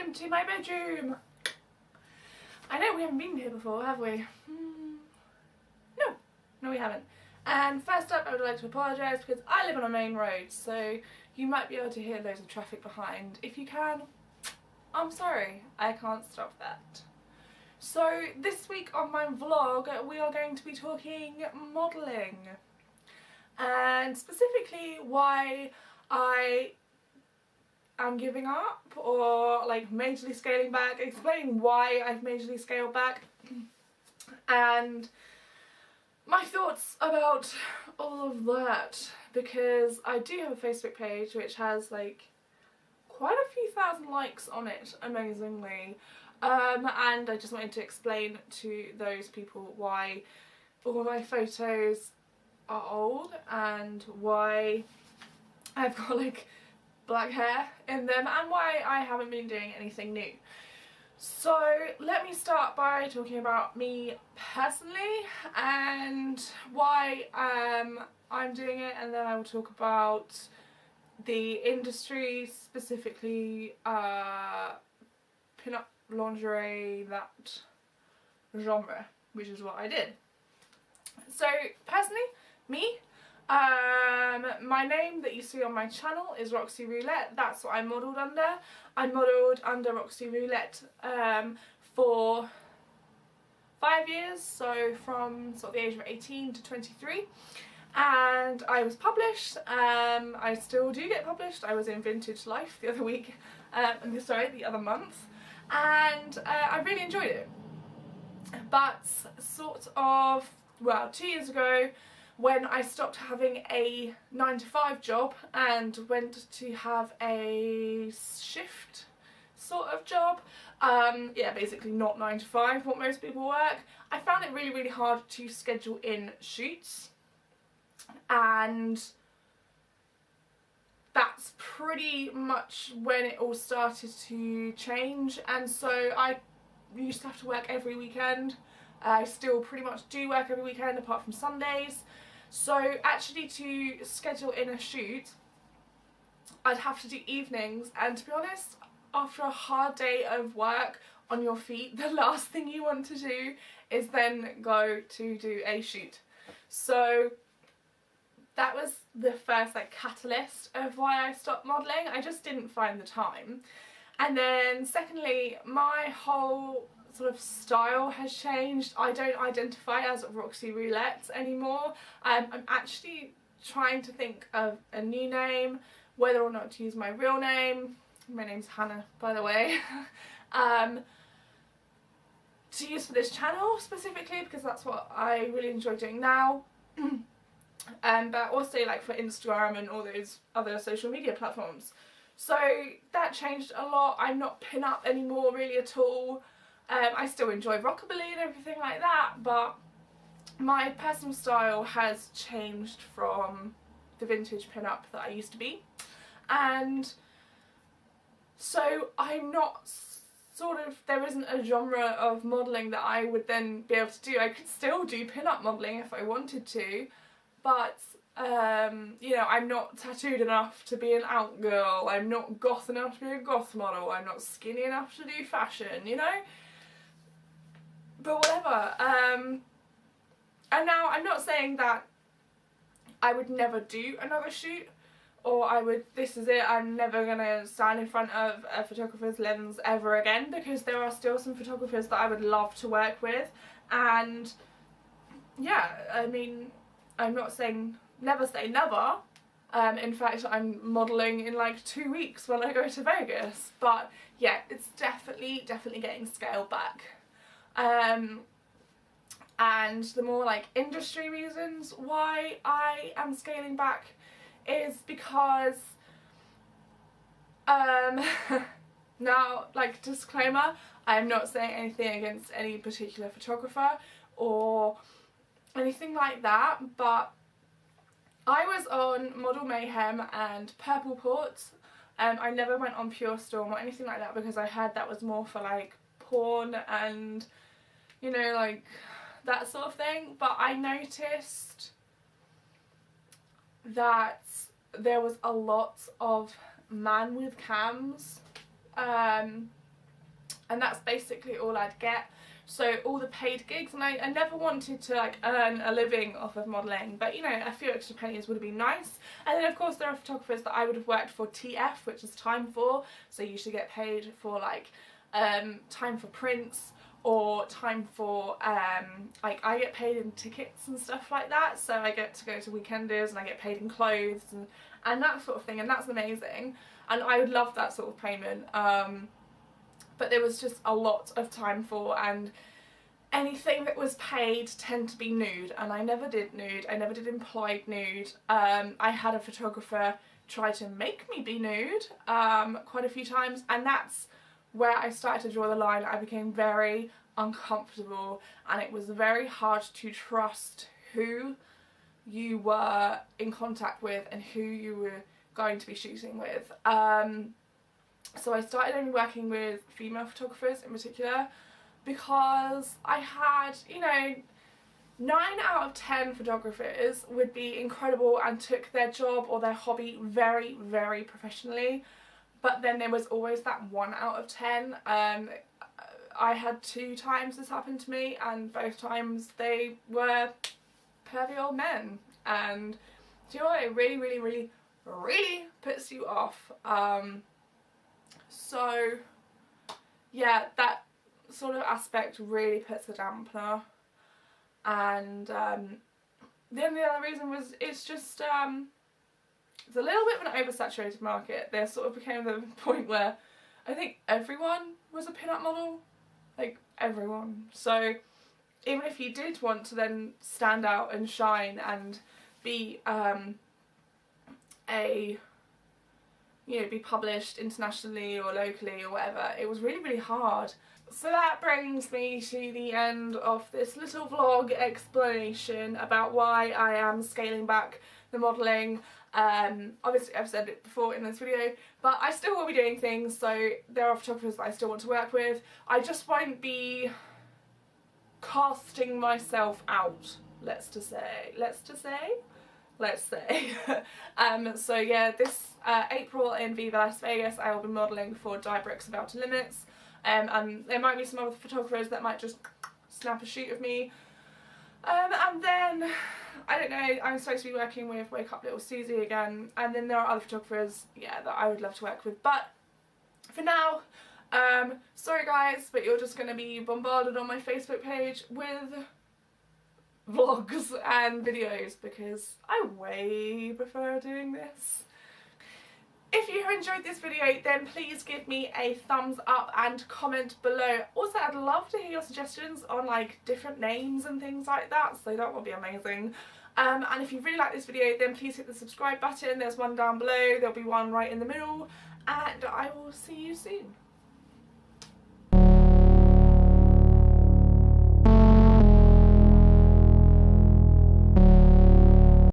welcome to my bedroom. I know we haven't been here before, have we? No we haven't. And first up, I would like to apologise because I live on a main road, so you might be able to hear loads of traffic behind. If you can, I'm sorry, I can't stop that. So this week on my vlog we are going to be talking modelling, and specifically why I am giving up or like majorly scaling back, explain why I've majorly scaled back and my thoughts about all of that, because I do have a Facebook page which has like quite a few thousand likes on it, amazingly. And I just wanted to explain to those people why all of my photos are old and why I've got like black hair in them and why I haven't been doing anything new. So let me start by talking about me personally and why I'm doing it, and then I will talk about the industry, specifically pin-up lingerie, that genre, which is what I did. So personally, me, my name that you see on my channel is Roxy Roulette. That's what I modelled under. I modelled under Roxy Roulette for 5 years, so from sort of the age of 18 to 23. And I was published. I still do get published. I was in Vintage Life the other week, the other month, and I really enjoyed it. But sort of, well, 2 years ago, when I stopped having a 9-to-5 job and went to have a shift sort of job, yeah, basically not 9 to 5, what most people work, I found it really hard to schedule in shoots, and that's pretty much when it all started to change. And so I used to have to work every weekend. I still pretty much do work every weekend apart from Sundays. So actually to schedule in a shoot, I'd have to do evenings, and to be honest, after a hard day of work on your feet, the last thing you want to do is then go to do a shoot. So that was the first like catalyst of why I stopped modelling. I just didn't find the time. And then secondly, my whole sort of style has changed. I don't identify as Roxy Roulette anymore. I'm actually trying to think of a new name, whether or not to use my real name. My name's Hannah, by the way. To use for this channel specifically, because that's what I really enjoy doing now. But also like for Instagram and all those other social media platforms. So that changed a lot. I'm not pin-up anymore really at all. I still enjoy rockabilly and everything like that, but my personal style has changed from the vintage pin-up that I used to be. And so I'm not sort of, there isn't a genre of modelling that I would then be able to do. I could still do pin-up modelling if I wanted to, but you know, I'm not tattooed enough to be an out girl, I'm not goth enough to be a goth model, I'm not skinny enough to do fashion, you know? But whatever. And now I'm not saying that I would never do another shoot, or I would, this is it, I'm never gonna stand in front of a photographer's lens ever again, because there are still some photographers that I would love to work with. And yeah, I mean, I'm not saying never say never. In fact, I'm modelling in like 2 weeks when I go to Vegas. But yeah, it's definitely getting scaled back. And the more like industry reasons why I am scaling back is because now, like, disclaimer, I'm not saying anything against any particular photographer or anything like that, but I was on Model Mayhem and Purple Port. I never went on Pure Storm or anything like that because I heard that was more for like porn and, you know, like that sort of thing. But I noticed that there was a lot of man with cams and that's basically all I'd get. So all the paid gigs, and I never wanted to like earn a living off of modelling, but you know, a few extra pennies would have been nice. And then of course there are photographers that I would have worked for TF, which is time for, so you should get paid for like time for prints, or time for like I get paid in tickets and stuff like that, so I get to go to weekenders and I get paid in clothes and that sort of thing, and that's amazing, and I would love that sort of payment. But there was just a lot of time for, and anything that was paid tend to be nude, and I never did nude, I never did employed nude. I had a photographer try to make me be nude quite a few times, and that's where I started to draw the line. I became very uncomfortable, and it was very hard to trust who you were in contact with and who you were going to be shooting with. So I started only working with female photographers in particular, because I had, you know, 9 out of 10 photographers would be incredible and took their job or their hobby very, very professionally, but then there was always that 1 out of 10. I had 2 times this happened to me, and both times they were pervy old men, and do you know what, it really, really, really, really puts you off. So yeah, that sort of aspect really puts a dampener, and the only other reason was it's just it's a little bit of an oversaturated market. There sort of became the point where I think everyone was a pin-up model, like everyone. So even if you did want to then stand out and shine and be be published internationally or locally or whatever, it was really, really hard. So that brings me to the end of this little vlog explanation about why I am scaling back the modelling. Obviously I've said it before in this video, but I still will be doing things, so there are photographers that I still want to work with. I just won't be casting myself out, let's say. So yeah, this April in Viva Las Vegas I will be modelling for Diebrix of Outer Limits, and there might be some other photographers that might just snap a shoot of me, and then I don't know, I'm supposed to be working with Wake Up Little Susie again, and then there are other photographers, yeah, that I would love to work with, but for now, sorry guys, but you're just going to be bombarded on my Facebook page with vlogs and videos, because I way prefer doing this. If you enjoyed this video, then please give me a thumbs up and comment below. Also, I'd love to hear your suggestions on like different names and things like that, so that would be amazing. And if you really like this video, then please hit the subscribe button. There's one down below, there'll be one right in the middle, and I will see you soon.